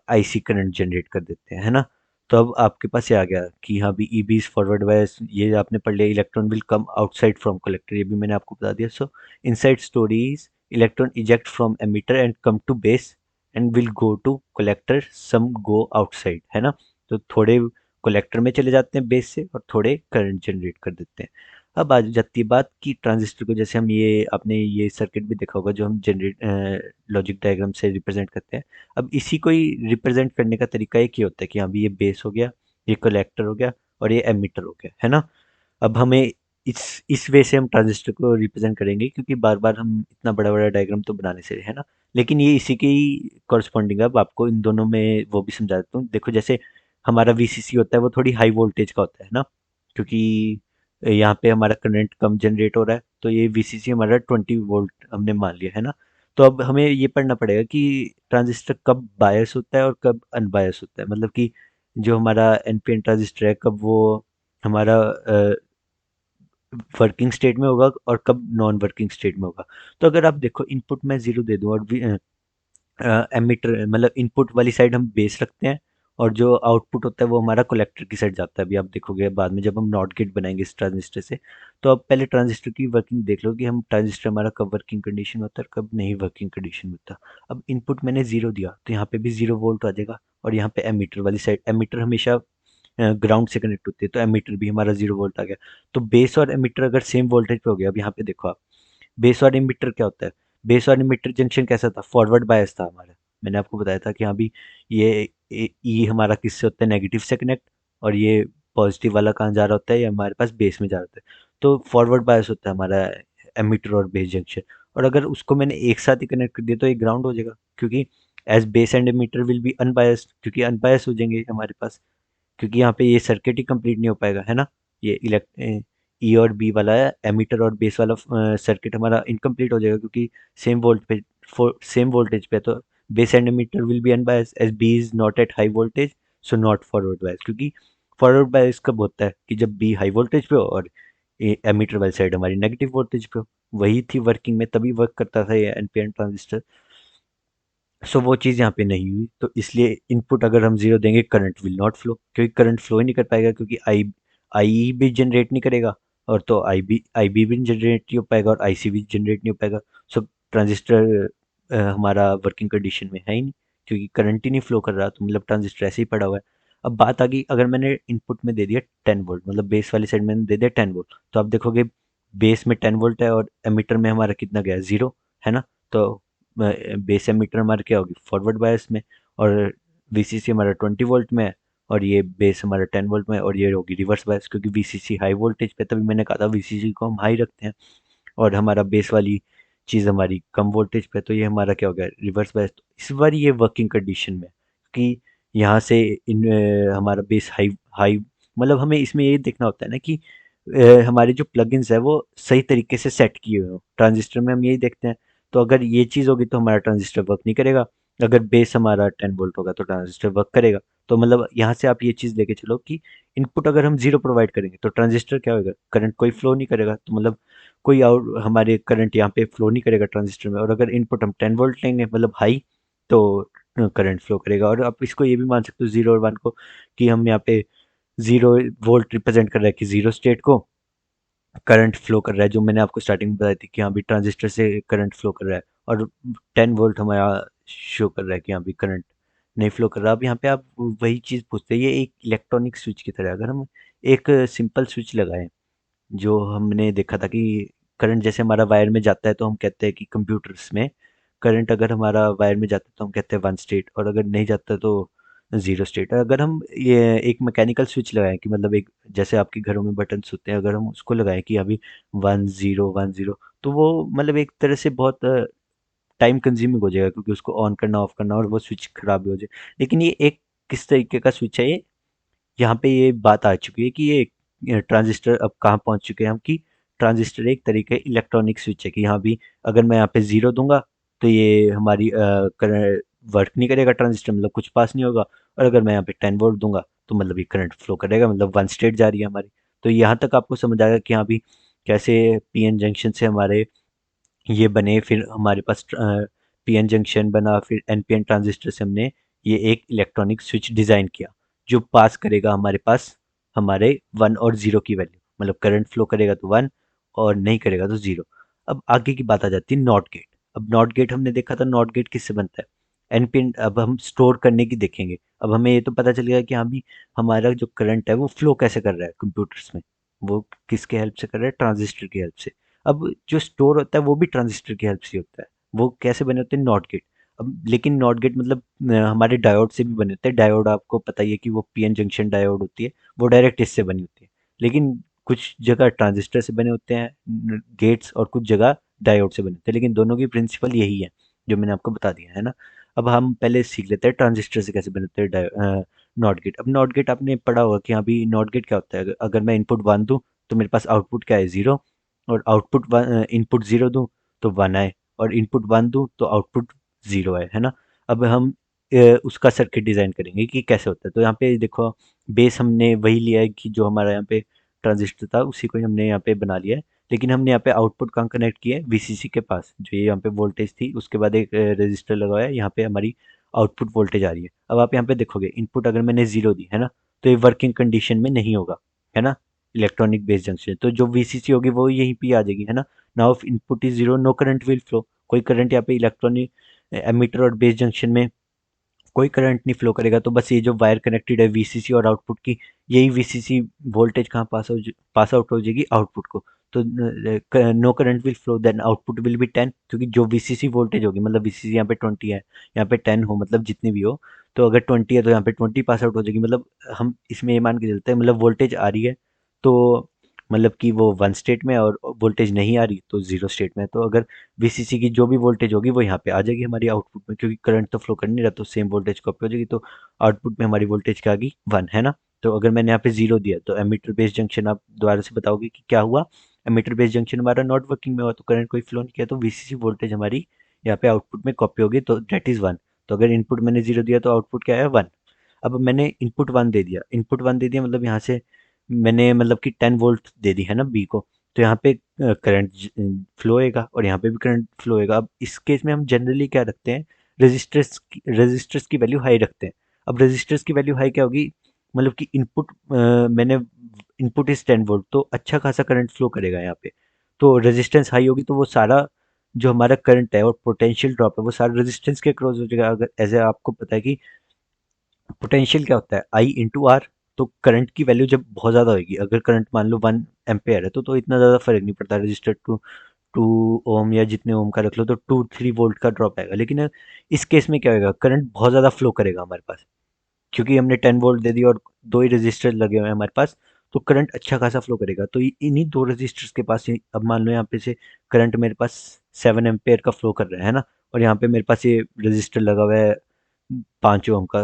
आईसी करंट जनरेट कर देते हैं, है ना। तो अब आपके पास ये आ गया कि हाँ भी ईबी इज फॉरवर्ड वाइज, ये आपने पढ़ लिया, electron will come outside from collector, ये भी मैंने आपको बता दिया। So inside stories electron eject from emitter and come to base and will go to collector, some go outside, है ना। तो थोड़े कलेक्टर में चले जाते हैं बेस से और थोड़े करंट जनरेट कर देते हैं। अब आ जाती है बात कि ट्रांजिस्टर को, जैसे हम ये आपने ये सर्किट भी देखा होगा जो हम जनरेट लॉजिक डायग्राम से रिप्रेजेंट करते हैं। अब इसी को ही रिप्रेजेंट करने का तरीका एक ही होता है कि अभी ये बेस हो गया, ये कलेक्टर हो गया और ये एमिटर हो गया, है ना। अब हमें इस वे से हम ट्रांजिस्टर को रिप्रेजेंट करेंगे, क्योंकि बार बार हम इतना बड़ा बड़ा डायग्राम तो बनाने से, है ना। लेकिन ये इसी के ही कॉरस्पॉन्डिंग है। अब आपको इन दोनों में वो भी समझा देता हूँ। देखो जैसे हमारा वीसीसी होता है वो थोड़ी हाई वोल्टेज का होता है ना, क्योंकि यहाँ पे हमारा करंट कम जनरेट हो रहा है, तो ये वीसीसी हमारा 20 वोल्ट हमने मान लिया, है ना। तो अब हमें ये पढ़ना पड़ेगा कि ट्रांजिस्टर कब बायस होता है और कब अनबायस होता है, मतलब कि जो हमारा एनपीएन ट्रांजिस्टर है कब वो हमारा वर्किंग स्टेट में होगा और कब नॉन वर्किंग स्टेट में होगा। तो अगर आप देखो इनपुट में जीरो दे दूं और एमिटर मतलब इनपुट वाली साइड हम बेस रखते हैं, और जो आउटपुट होता है वो हमारा कलेक्टर की साइड जाता है। अभी आप देखोगे बाद में जब हम नॉट गेट बनाएंगे इस ट्रांजिस्टर से। तो अब पहले ट्रांजिस्टर की वर्किंग देख लो कि हम ट्रांजिस्टर हमारा कब वर्किंग कंडीशन में होता है और कब नहीं वर्किंग कंडीशन में होता। अब इनपुट मैंने जीरो दिया तो यहाँ पे भी 0 वोल्ट आ जाएगा, और यहाँ पे एमीटर वाली साइड, एमीटर हमेशा ग्राउंड से कनेक्ट होती है तो एमीटर भी हमारा 0 वोल्ट आ गया। तो बेस और एमीटर अगर सेम वोल्टेज पे हो गया, अब यहाँ पे देखो आप, बेस और एमिटर क्या होता है, बेस और एमिटर जंक्शन कैसा था, फॉरवर्ड बायस था हमारा। मैंने आपको बताया था कि हाँ भी ये ई हमारा किससे होता है, नेगेटिव से कनेक्ट, और ये पॉजिटिव वाला कहाँ जा रहा होता है, ये हमारे पास बेस में जा रहा होता है। तो फॉरवर्ड बायस होता है हमारा एमिटर और बेस जंक्शन। और अगर उसको मैंने एक साथ ही कनेक्ट कर दिया तो ये ग्राउंड हो जाएगा, क्योंकि as base and emitter will be unbiased, क्योंकि अनबायस हो जाएंगे हमारे पास, क्योंकि यहाँ पे ये सर्किट ही कंप्लीट नहीं हो पाएगा, है ना। ये इलेक्ट ई और बी वाला है, एमीटर और बेस वाला सर्किट हमारा इनकम्प्लीट हो जाएगा, क्योंकि सेम वोल्ट पे सेम वोल्टेज पे। तो base and emitter will be unbiased as B is not at high voltage, so not forward bias, क्योंकि फॉरवर्ड बायस कब होता है कि जब बी हाई वोल्टेज पे हो और एमीटर वाली साइड हमारी नेगेटिव वोल्टेज पे हो। वही थी वर्किंग में, तभी वर्क करता था ये एनपीएन ट्रांजिस्टर। सो वो चीज़ यहाँ पे नहीं हुई, तो इसलिए इनपुट अगर हम जीरो देंगे करंट विल नॉट फ्लो, क्योंकि करंट फ्लो ही नहीं कर पाएगा, क्योंकि आई भी जनरेट नहीं करेगा, और तो आई बी भी जनरेट नहीं हो पाएगा और आई सी भी जनरेट नहीं हो पाएगा। सो ट्रांजिस्टर हमारा वर्किंग कंडीशन में है ही नहीं, क्योंकि करंट ही नहीं फ्लो कर रहा, तो मतलब ट्रांजिस्टर ऐसे ही पड़ा हुआ है। अब बात आ गई, अगर मैंने इनपुट में दे दिया 10 वोल्ट, मतलब बेस वाली साइड मैंने दे दिया 10 वोल्ट, तो आप देखोगे बेस में 10 वोल्ट है और एमीटर में हमारा कितना गया, जीरो, है ना। तो बेस एमीटर हमारा क्या होगी, फॉरवर्ड बायस में, और वीसीसी हमारा 20 वोल्ट में है, और ये बेस हमारा 10 वोल्ट में है, और ये होगी रिवर्स बायस, क्योंकि वीसीसी हाई वोल्टेज पे, तभी मैंने कहा था वीसीसी को हम हाई रखते हैं, और हमारा बेस वाली चीज़ हमारी कम वोल्टेज पे, तो ये हमारा क्या हो गया, रिवर्स बायस। तो इस बार ये वर्किंग कंडीशन में, कि यहाँ से हमारा बेस हाई हाई, मतलब हमें इसमें ये देखना होता है ना कि हमारे जो प्लगइन्स है वो सही तरीके से सेट किए हुए हो। ट्रांजिस्टर में हम यही देखते हैं। तो अगर ये चीज़ होगी तो हमारा ट्रांजिस्टर वर्क नहीं करेगा, अगर बेस हमारा 10 वोल्ट होगा तो ट्रांजिस्टर वर्क करेगा। तो मतलब यहाँ से आप ये चीज़ लेके चलो कि इनपुट अगर हम जीरो प्रोवाइड करेंगे तो ट्रांजिस्टर क्या होगा, करंट कोई फ्लो नहीं करेगा, तो मतलब कोई और हमारे करंट यहाँ पे फ्लो नहीं करेगा ट्रांजिस्टर में। और अगर इनपुट हम 10 वोल्ट लेंगे मतलब हाई, तो करंट फ्लो करेगा। और आप इसको ये भी मान सकते हो जीरो और वन को, कि हम यहाँ पे 0 वोल्ट रिप्रेजेंट कर रहा है कि जीरो स्टेट को, करंट फ्लो कर रहा है, जो मैंने आपको स्टार्टिंग में बताई थी कि यहाँ भी ट्रांजिस्टर से करंट फ्लो कर रहा है, और 10 वोल्ट हमारा शो कर रहा है कि यहाँ भी करंट नहीं फ्लो कर रहा। अब यहाँ पे आप वही चीज़ पूछते हैं, ये एक इलेक्ट्रॉनिक स्विच की तरह है। अगर हम एक सिंपल स्विच लगाएं, जो हमने देखा था कि करंट जैसे हमारा वायर में जाता है तो हम कहते हैं कि कंप्यूटर्स में करंट अगर हमारा वायर में जाता है तो हम कहते हैं वन स्टेट, और अगर नहीं जाता तो जीरो स्टेट। अगर हम ये एक मैकेनिकल स्विच लगाएं कि मतलब एक जैसे आपके घरों में बटन्स होते हैं, अगर हम उसको लगाएं कि अभी 1 0 1 0, तो वो मतलब एक तरह से बहुत टाइम कंज्यूमिंग हो जाएगा, क्योंकि उसको ऑन करना ऑफ करना और वो स्विच खराब भी हो जाए। लेकिन ये एक किस तरीके का स्विच है ये, यहाँ पे ये बात आ चुकी है कि ये ट्रांजिस्टर अब कहाँ पहुंच चुके हैं हम, कि ट्रांजिस्टर एक तरीके इलेक्ट्रॉनिक स्विच है कि यहाँ भी अगर मैं यहाँ पे जीरो दूंगा तो ये हमारी करंट वर्क नहीं करेगा, ट्रांजिस्टर मतलब कुछ पास नहीं होगा। और अगर मैं यहाँ पे 10 वोल्ट दूंगा तो मतलब ये करंट फ्लो करेगा, मतलब वन स्टेट जा रही है हमारी। तो यहाँ तक आपको समझ आएगा कि यहाँ भी कैसे पीएन जंक्शन से हमारे ये बने, फिर हमारे पास पीएन जंक्शन बना, फिर एनपीएन ट्रांजिस्टर से हमने ये एक इलेक्ट्रॉनिक स्विच डिज़ाइन किया जो पास करेगा हमारे पास हमारे वन और ज़ीरो की वैल्यू, मतलब करंट फ्लो करेगा तो वन और नहीं करेगा तो ज़ीरो। अब आगे की बात आ जाती है नॉट गेट। अब नॉट गेट हमने देखा था, नॉट गेट किससे बनता है, एनपीएन। अब हम स्टोर करने की देखेंगे। अब हमें ये तो पता चल गया कि हाँ भी हमारा जो करंट है वो फ्लो कैसे कर रहा है कंप्यूटर्स में, वो किसके हेल्प से कर रहा है, ट्रांजिस्टर की हेल्प से। अब जो स्टोर होता है वो भी ट्रांजिस्टर की हेल्प से होता है। वो कैसे बने होते हैं, नॉट गेट। अब लेकिन नॉट गेट मतलब हमारे डायोड से भी बने होते हैं। डायोड आपको पता ही है कि वो पीएन जंक्शन डायोड होती है, वो डायरेक्ट इससे बनी होती है। लेकिन कुछ जगह ट्रांजिस्टर से बने होते हैं गेट्स, और कुछ जगह डायोड से बने होते हैं, लेकिन दोनों की प्रिंसिपल यही है जो मैंने आपको बता दिया है ना। अब हम पहले सीख लेते हैं ट्रांजिस्टर से कैसे बने होते हैं नॉट गेट। अब नॉट गेट आपने पढ़ा होगा कि अभी नॉट गेट क्या होता है, अगर मैं इनपुट वन दूं तो मेरे पास आउटपुट क्या है, जीरो। और आउटपुट इनपुट जीरो दूं तो वन आए, और इनपुट वन दूं तो आउटपुट जीरो आए, है ना। अब हम उसका सर्किट डिजाइन करेंगे कि कैसे होता है। तो यहाँ पे देखो, बेस हमने वही लिया है कि जो हमारा यहाँ पे ट्रांजिस्टर था उसी को ही हमने यहाँ पे बना लिया है। लेकिन हमने यहाँ पे आउटपुट कहाँ कनेक्ट किया है, वीसीसी के पास, जो ये यहाँ पे वोल्टेज थी उसके बाद एक रजिस्टर लगा हुआ है, यहाँ पे हमारी आउटपुट वोल्टेज आ रही है। अब आप यहाँ पे देखोगे इनपुट अगर मैंने जीरो दी है ना, तो ये वर्किंग कंडीशन में नहीं होगा, है ना। इलेक्ट्रॉनिक बेस जंक्शन, तो जो वीसीसी होगी वो यहीं पे आ जाएगी, है ना। Now if input is zero, no current will flow. कोई करंट यहाँ पे इलेक्ट्रॉनिक एमीटर और बेस जंक्शन में कोई करंट नहीं फ्लो करेगा। तो बस ये जो वायर कनेक्टेड है वीसीसी और आउटपुट की, यही वीसीसी वोल्टेज कहाँ पास आउट हो जाएगी, आउटपुट को। तो no current will flow, then output will be 10, क्योंकि जो वीसीसी वोल्टेज होगी, मतलब वीसीसी यहाँ पे 20 है, यहाँ पे 10 हो, मतलब जितनी भी हो, तो अगर 20 है तो यहाँ पे 20 पास आउट हो जाएगी। मतलब हम इसमें ये मान के चलते हैं, मतलब वोल्टेज आ रही है तो मतलब कि वो वन स्टेट में है, और वोल्टेज नहीं आ रही तो जीरो स्टेट में है। तो अगर वीसीसी की जो भी वोल्टेज होगी वो यहाँ पे आ जाएगी हमारी आउटपुट में, क्योंकि करंट तो फ्लो कर नहीं रहा, तो सेम वोल्टेज कॉपी हो जाएगी। तो आउटपुट में हमारी वोल्टेज क्या आ गई, वन, है ना। तो अगर मैंने यहाँ पे जीरो दिया तो एमीटर बेस जंक्शन, आप दोबारा से बताओगे कि क्या हुआ, एमीटर बेस जंक्शन हमारा नॉट वर्किंग में हुआ, तो करंट कोई फ्लो नहीं किया, तो वीसीसी वोल्टेज हमारी यहाँ पे आउटपुट में कॉपी होगी, तो डेट इज वन। तो अगर इनपुट मैंने जीरो दिया तो आउटपुट क्या है, वन। अब मैंने इनपुट वन दे दिया, इनपुट वन दे दिया मतलब यहाँ से मैंने मतलब कि 10 वोल्ट दे दी है ना बी को, तो यहाँ पे करंट फ्लो होएगा और यहाँ पे भी करंट फ्लो होएगा। अब इस केस में हम जनरली क्या रखते हैं, रेजिस्टर्स की वैल्यू हाई रखते हैं। अब रेजिस्टर्स की वैल्यू हाई क्या होगी, मतलब कि इनपुट मैंने इनपुट इज 10 वोल्ट, तो अच्छा खासा करंट फ्लो करेगा यहाँ पे। तो रेजिस्टेंस हाई होगी तो वो सारा जो हमारा करंट है और पोटेंशियल ड्रॉप है वो सारा रेजिस्टेंस के क्रॉस हो जाएगा। अगर ऐसे आपको पता है कि पोटेंशियल क्या होता है, आई इंटू आर। तो करंट की वैल्यू जब बहुत ज़्यादा होगी, अगर करंट मान लो 1 एम्पेयर है तो इतना ज़्यादा फर्क नहीं पड़ता, रजिस्टर टू 2 ओम या जितने ओम का रख लो तो 2-3 वोल्ट का ड्रॉप आएगा। लेकिन इस केस में क्या होगा, करंट बहुत ज़्यादा फ्लो करेगा हमारे पास, क्योंकि हमने 10 वोल्ट दे दिया और दो ही रजिस्टर लगे हुए हैं हमारे पास, तो करंट अच्छा खासा फ्लो करेगा। तो इन्हीं दो रजिस्टर्स के पास अब मान लो यहाँ पे से करंट मेरे पास 7 एम्पेयर का फ्लो कर रहा है ना, और यहाँ पे मेरे पास ये रजिस्टर लगा हुआ है 5 ओम का,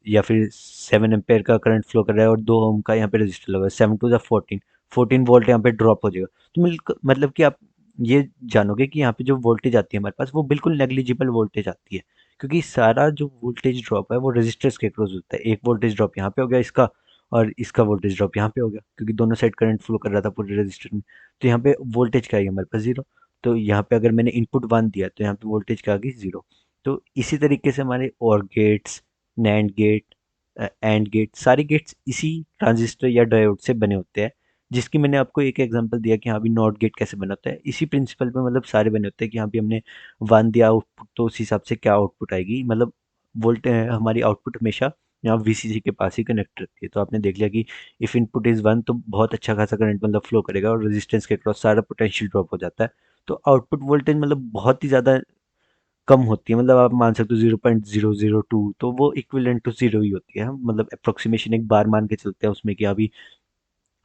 या फिर 7 एम्पेयर का करंट फ्लो कर रहा है और 2 ओम का यहाँ पे रजिस्टर लगा है, 7 टू द 14, 14 वोल्ट यहाँ पे ड्रॉप हो जाएगा। तो मतलब कि आप ये जानोगे कि यहाँ पे जो वोल्टेज आती है हमारे पास वो बिल्कुल नेग्लिजिबल वोल्टेज आती है, क्योंकि सारा जो वोल्टेज ड्रॉप है वो रेजिस्टर्स के क्रॉस होता है। एक वोल्टेज ड्रॉप यहाँ पे हो गया इसका, और इसका वोल्टेज ड्रॉप यहाँ पे हो गया, क्योंकि दोनों साइड करंट फ्लो कर रहा था पूरे रेजिस्टर में। तो यहाँ पे वोल्टेज क्या है हमारे पास, जीरो। तो यहाँ पे अगर मैंने इनपुट वन दिया तो यहाँ पे वोल्टेज क्या आ गई, जीरो। तो इसी तरीके से हमारे or gates, NAND gate, AND gate, सारे गेट्स इसी ट्रांजिस्टर या डायोड से बने होते हैं, जिसकी मैंने आपको एक एग्जांपल दिया कि हाँ भी नॉट गेट कैसे बनाता है, इसी प्रिंसिपल पे मतलब सारे बने होते हैं कि हाँ भी हमने 1 दिया आउटपुट तो उस हिसाब से क्या आउटपुट आएगी, मतलब वोल्ट हमारी आउटपुट हमेशा यहाँ वीसीसी के पास ही कनेक्ट रहती है। तो आपने देख लिया कि इफ इनपुट इज 1 तो बहुत अच्छा खासा करंट मतलब फ्लो करेगा और रेजिस्टेंस के क्रॉस सारा पोटेंशियल ड्रॉप हो जाता है। तो आउटपुट वोल्टेज मतलब बहुत ही ज़्यादा कम होती है, मतलब आप मान सकते हो 0.002, तो वो इक्विवेलेंट टू जीरो ही होती है। हम मतलब अप्रोक्सीमेशन एक बार मान के चलते हैं उसमें कि अभी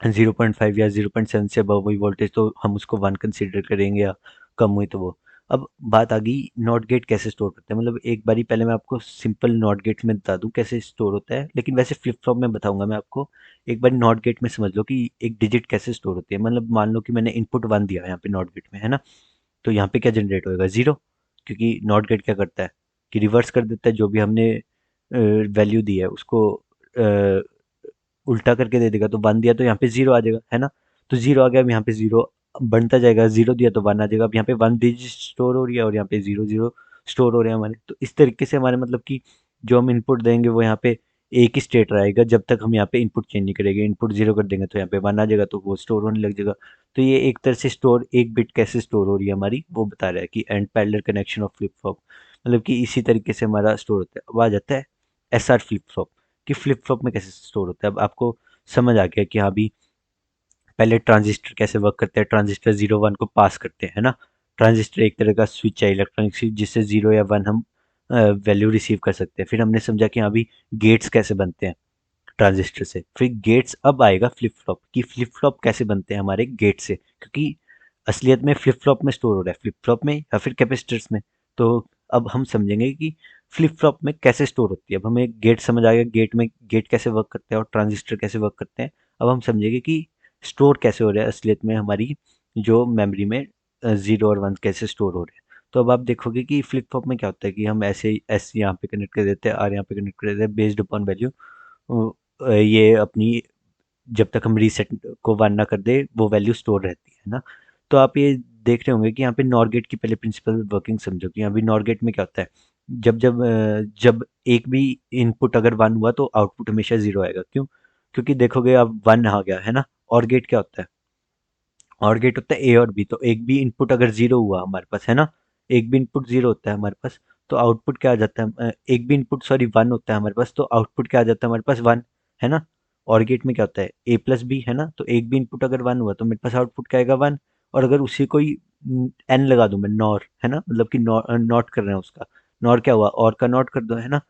0.5 या 0.7 से अबव हुई वोल्टेज तो हम उसको 1 कंसीडर करेंगे, या कम हुई तो वो। अब बात आ गई नॉट गेट कैसे स्टोर करते हैं, मतलब एक बारी पहले मैं आपको सिंपल नॉट गेट में बता दूं कैसे स्टोर होता है, लेकिन वैसे फ्लिप फ्लॉप में बताऊंगा मैं आपको। एक बार नॉट गेट में समझ लो कि एक डिजिट कैसे स्टोर होती है। मतलब मान लो कि मैंने इनपुट 1 दिया यहाँ पे नॉट गेट में, है ना, तो यहाँ पे क्या जनरेट होएगा, जीरो, क्योंकि नॉट गेट क्या करता है कि रिवर्स कर देता है जो भी हमने वैल्यू दी है उसको उल्टा करके दे देगा। तो 1 दिया तो यहाँ पे जीरो आ जाएगा, है ना, तो जीरो आ गया, अब यहाँ पे जीरो बनता जाएगा, जीरो दिया तो 1 आ जाएगा। अब यहाँ पे 1 डिजिट स्टोर हो रही है और यहाँ पे जीरो जीरो स्टोर हो रहे हैं हमारे। तो इस तरीके से हमारे मतलब कि जो हम इनपुट देंगे वो यहाँ पे एक ही स्टेट रहेगा जब तक हम यहाँ पे इनपुट चेंज नहीं करेंगे। इनपुट जीरो कर देंगे तो यहाँ पे 1 आ जाएगा, तो वो स्टोर होने लग जाएगा। तो ये एक तरह से स्टोर, एक बिट कैसे स्टोर हो रही है हमारी वो बता रहा है कि and parallel connection of flip flop, मतलब कि इसी तरीके से हमारा स्टोर होता है। अब आ जाता है एस आर फ्लिप फ्लॉप, कि फ्लिप फ्लॉप में कैसे स्टोर होता है। अब आपको समझ आ गया कि हाँ भी पहले ट्रांजिस्टर कैसे वर्क करते हैं। ट्रांजिस्टर 0 1 को पास करते हैं, है ना। ट्रांजिस्टर एक तरह का स्विच है, इलेक्ट्रॉनिक स्विच, जिससे 0 या 1 हम वैल्यू रिसीव कर सकते हैं। फिर हमने समझा कि हाँ भी गेट्स कैसे बनते हैं ट्रांजिस्टर से। फिर गेट्स, अब आएगा फ्लिप फ्लॉप, कि फ्लिप फ्लॉप कैसे बनते हैं हमारे गेट से, क्योंकि असलियत में फ्लिप फ्लॉप में स्टोर हो रहा है, फ्लिप फ्लॉप में या फिर कैपेसिटर्स में। तो अब हम समझेंगे कि फ्लिप फ्लॉप में कैसे स्टोर होती है। अब हमें गेट समझ आ गया, गेट में गेट कैसे वर्क करते हैं और ट्रांजिस्टर कैसे वर्क करते हैं। अब हम समझेंगे कि स्टोर कैसे हो रहा है असलियत में हमारी जो मेमोरी में 0 और 1 कैसे स्टोर हो रहे हैं। तो अब आप देखोगे कि फ्लिप फ्लॉप में क्या होता है कि हम ऐसे एस यहाँ पे कनेक्ट कर देते हैं, आर यहाँ पे कनेक्ट कर देते हैं, बेस्ड अपॉन वैल्यू ये अपनी, जब तक हम रीसेट को 1 ना कर दे वो वैल्यू स्टोर रहती है ना। तो आप ये देख रहे होंगे कि यहाँ पे नॉर गेट की पहले प्रिंसिपल वर्किंग समझो कि यहाँ भी नॉर गेट में क्या होता है। जब एक भी इनपुट अगर 1 हुआ तो आउटपुट हमेशा 0 आएगा। क्यों? क्योंकि देखोगे अब 1 आ गया, है ना। और गेट क्या होता है? और गेट होता है ए और बी। तो एक भी इनपुट अगर 0 हुआ हमारे पास, है ना, एक भी इनपुट 0 होता है हमारे पास, तो आउटपुट क्या आ जाता है, एक भी इनपुट सॉरी 1 होता है हमारे पास, तो आउटपुट क्या आ जाता है हमारे पास, 1, है ना। और गेट में क्या होता है, ए प्लस बी, है ना, तो एक भी इनपुट अगर 1 हुआ तो मेरे पास आउटपुट क्या आएगा, 1। और अगर उसी कोई एन लगा दूं मैं, नॉर, है ना, मतलब कि नॉट कर रहे हैं उसका, नॉर क्या हुआ, और का नॉट कर दो, है ना।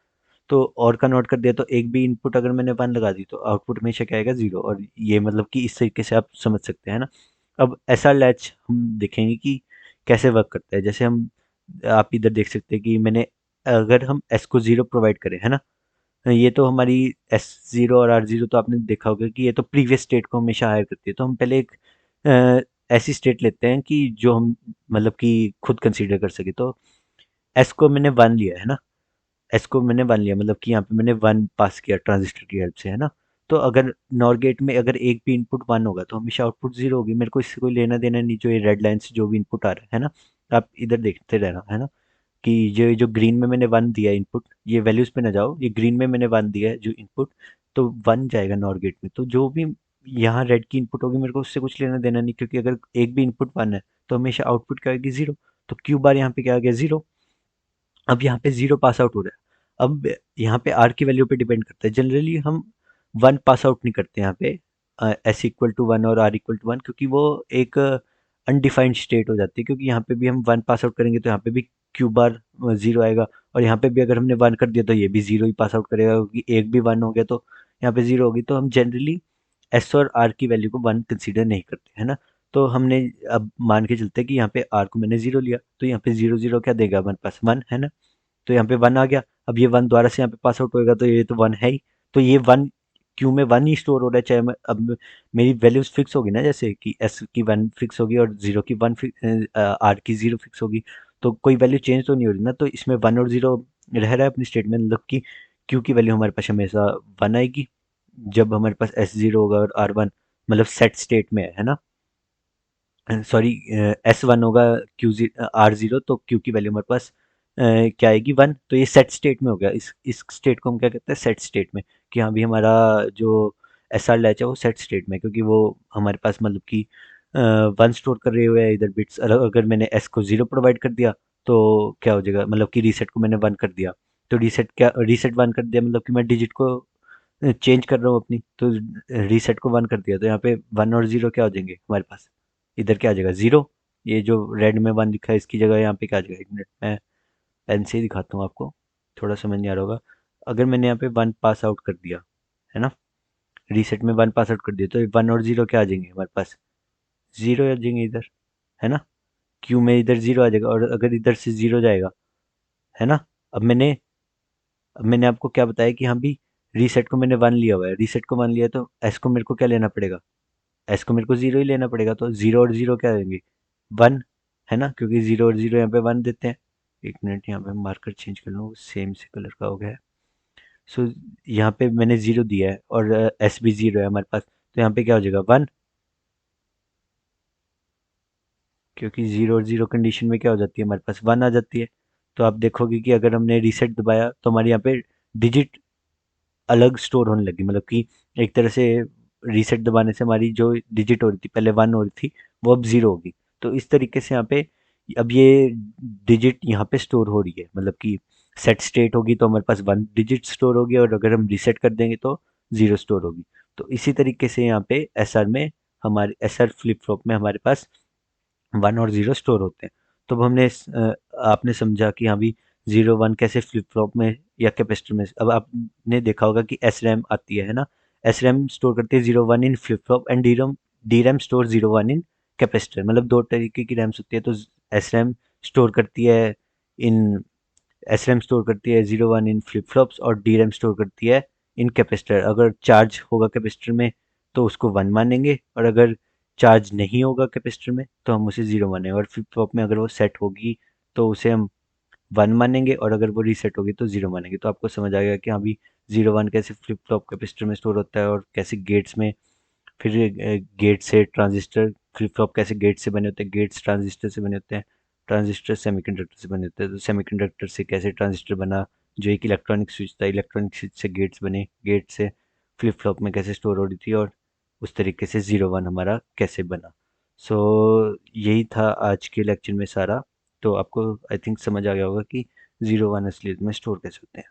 तो और का नोट कर दिया तो एक भी इनपुट अगर मैंने 1 लगा दी तो आउटपुट हमेशा क्या आएगा, 0। और ये मतलब कि इस तरीके से आप समझ सकते हैं ना। अब एसआर लैच हम देखेंगे कि कैसे वर्क करता है। जैसे हम, आप इधर देख सकते हैं कि मैंने, अगर हम एस को 0 प्रोवाइड करें, है ना, ये तो हमारी एस 0 और आर 0 तो आपने देखा होगा कि ये तो प्रीवियस स्टेट को हमेशा हायर करती है। तो हम पहले एक ऐसी स्टेट लेते हैं कि जो हम मतलब कि खुद कंसीडर कर सके। तो एस को मैंने 1 लिया, है ना, एस को मैंने 1 लिया, मतलब कि यहाँ पे मैंने 1 पास किया ट्रांजिस्टर की हेल्प से, है ना। तो अगर नॉर गेट में अगर एक भी इनपुट 1 होगा तो हमेशा आउटपुट 0 होगी। मेरे को इससे कोई लेना देना नहीं, जो ये रेड लाइन से जो भी इनपुट आ रहा है ना। आप इधर देखते रहना, है ना, कि ये जो ग्रीन में मैंने 1 दिया इनपुट, ये वैल्यूज पे ना जाओ, ये ग्रीन में मैंने 1 दिया है जो इनपुट, तो 1 जाएगा नॉर गेट में। तो जो भी यहाँ रेड की इनपुट होगी मेरे को उससे कुछ लेना देना नहीं, क्योंकि अगर एक भी इनपुट 1 है तो हमेशा आउटपुट क्या आएगी, 0। तो क्यू बार यहाँ पे क्या आ गया, 0। अब यहाँ पे 0 पास आउट हो रहा है। अब यहाँ पे आर की वैल्यू पे डिपेंड करता है। जनरली हम 1 पास आउट नहीं करते यहाँ पे, एस इक्वल टू 1 और आर इक्वल टू 1, क्योंकि वो एक अनडिफाइंड स्टेट हो जाती है। क्योंकि यहाँ पे भी हम 1 पास आउट करेंगे तो यहाँ पे भी क्यू बार 0 आएगा, और यहाँ पे भी अगर हमने 1 कर दिया तो ये भी 0 ही पास आउट करेगा, क्योंकि एक भी 1 हो गया तो यहाँ पे 0 होगी। तो हम जनरली एस और आर की वैल्यू को 1 कंसीडर नहीं करते, है ना। तो हमने अब मान के चलते हैं कि यहाँ पे आर को मैंने 0 लिया, तो यहाँ पे 0 0 क्या देगा हमारे पास, 1, है ना। तो यहाँ पे 1 आ गया। अब ये 1 दोबारा से यहाँ पे पास आउट होएगा तो ये तो 1 है ही। तो ये 1 क्यू में 1 ही स्टोर हो रहा है, चाहे मैं अब मेरी वैल्यूज फिक्स होगी ना, जैसे कि एस की 1 फिक्स होगी और 0 की 1 आर की 0 फिक्स होगी। तो कोई वैल्यू चेंज तो नहीं हो रही ना, तो इसमें 1 और 0 रह रहा है अपनी स्टेट में, मतलब कि क्यू की वैल्यू हमारे पास हमेशा 1 आएगी जब हमारे पास एस 0 होगा और आर 1 मतलब सेट स्टेट में है ना। सॉरी, एस 1 होगा, क्यू आर 0, तो क्यू की वैल्यू हमारे पास क्या आएगी, 1। तो ये सेट स्टेट में हो गया। इस स्टेट को हम क्या कहते हैं, सेट स्टेट में, कि हाँ भी हमारा जो एस आर लैच है वो सेट स्टेट में, क्योंकि वो हमारे पास मतलब कि वन स्टोर कर रहे हुए है इधर बिट्स। अगर मैंने एस को जीरो प्रोवाइड कर दिया तो क्या हो जाएगा, मतलब कि रीसेट को मैंने वन कर दिया, तो रीसेट वन कर दिया मतलब कि मैं डिजिट को चेंज कर रहा हूँ अपनी, तो रीसेट को वन कर दिया, तो यहाँ पे वन और जीरो क्या हो जाएंगे हमारे पास, इधर क्या आ जाएगा जीरो। ये जो रेड में वन लिखा है इसकी जगह यहाँ पे क्या आ जाएगा, एक मिनट मैं पेन से ही दिखाता हूँ आपको, थोड़ा समझ नहीं आ रहा होगा। अगर मैंने यहाँ पे वन पास आउट कर दिया है ना, रीसेट में वन पास आउट कर दिया, तो वन और जीरो क्या आ जाएंगे हमारे पास, जीरो आ जाएंगे इधर, है ना। क्यू में इधर जीरो आ जाएगा, और अगर इधर से जीरो जाएगा, है ना। अब मैंने अब मैंने आपको क्या बताया कि हाँ भी रीसेट को मैंने वन लिया हुआ है, रीसेट को वन लिया तो एस को मेरे को क्या लेना पड़ेगा, एस को मेरे को जीरो ही लेना पड़ेगा, तो जीरो और जीरो क्या देंगे, वन, है ना, क्योंकि जीरो और जीरो यहाँ पे वन देते हैं। एक मिनट यहाँ पे मार्कर चेंज कर लूँ, सेम से कलर का हो गया है। सो यहाँ पे मैंने जीरो दिया है और एस भी जीरो है हमारे पास, तो यहाँ पे क्या हो जाएगा वन, क्योंकि जीरो और जीरो कंडीशन में क्या हो जाती है हमारे पास वन आ जाती है। तो आप देखोगे कि अगर हमने रीसेट दबाया तो हमारे यहाँ पे डिजिट अलग स्टोर होने लगी, मतलब कि एक तरह से रीसेट दबाने से हमारी जो डिजिट हो रही थी पहले वन हो रही थी वो अब जीरो होगी। तो इस तरीके से यहाँ पे अब ये डिजिट यहाँ पे स्टोर हो रही है, मतलब कि सेट स्टेट होगी तो हमारे पास वन डिजिट स्टोर होगी, और अगर हम रीसेट कर देंगे तो जीरो स्टोर होगी। तो इसी तरीके से यहाँ पे एसआर में, हमारे एसआर फ्लिप फ्लॉप में हमारे पास वन और जीरो स्टोर होते हैं। तो अब आपने समझा कि हाँ भी जीरो वन कैसे फ्लिप फ्लॉप में या कैपेसिटर में, अब आपने देखा होगा कि एस रैम आती है ना, एस रैम स्टोर करती है zero one in flip flop, and D RAM store zero one in capacitor, मतलब दो तरीके की रैम्स होती है। तो एस रैम स्टोर करती है इन एस रैम स्टोर करती है zero one in flip flops, और डी रैम स्टोर करती है इन कैपेसिटर। अगर चार्ज होगा कैपेसिटर में तो उसको वन मानेंगे, और अगर चार्ज नहीं होगा कैपेसिटर में तो हम उसे जीरो मानेंगे, और फ्लिप फ्लॉप में अगर वो सेट होगी तो उसे हम वन मानेंगे, और अगर वो रीसेट होगी तो जीरो मानेंगे। तो आपको समझ आ गया कि हाँ भी जीरो वन कैसे फ्लिप फ्लॉप कैपेसिटर में स्टोर होता है, और कैसे गेट्स में, फिर गेट से ट्रांजिस्टर, फ्लिप फ्लॉप कैसे गेट से बने होते हैं, गेट्स ट्रांजिस्टर से बने होते हैं, ट्रांजिस्टर सेमीकंडक्टर से बने होते हैं, तो सेमीकंडक्टर से कैसे ट्रांजिस्टर बना, जो एक इलेक्ट्रॉनिक स्विच था, इलेक्ट्रॉनिक स्विच से गेट्स बने, गेट से फ्लिप फ्लॉप में कैसे स्टोर हो रही थी, और उस तरीके से जीरो वन हमारा कैसे बना। सो यही था आज के लेक्चर में सारा। तो आपको आई थिंक समझ आ गया होगा कि जीरो वन असलियत में स्टोर कैसे होते हैं।